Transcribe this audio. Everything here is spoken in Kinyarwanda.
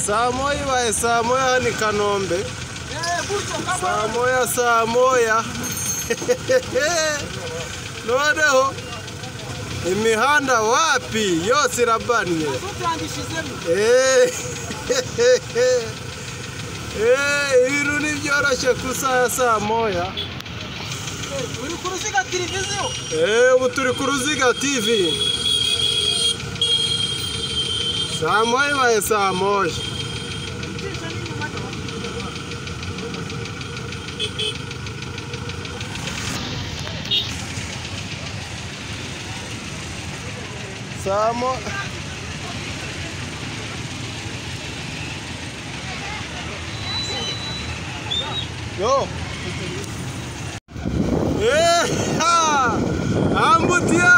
Saa moya ibaye saa moya hano i Kanombe. Saa moya. Noneho imihanda wapi yose irabanye. Ibintu nibyoroshye ku saa moya. Uri ku Ruziga televiziyo? Ubu turi ku Ruziga TV. Saa moya ibaye saa moya. Saa moya. Yo. Ambutiaje.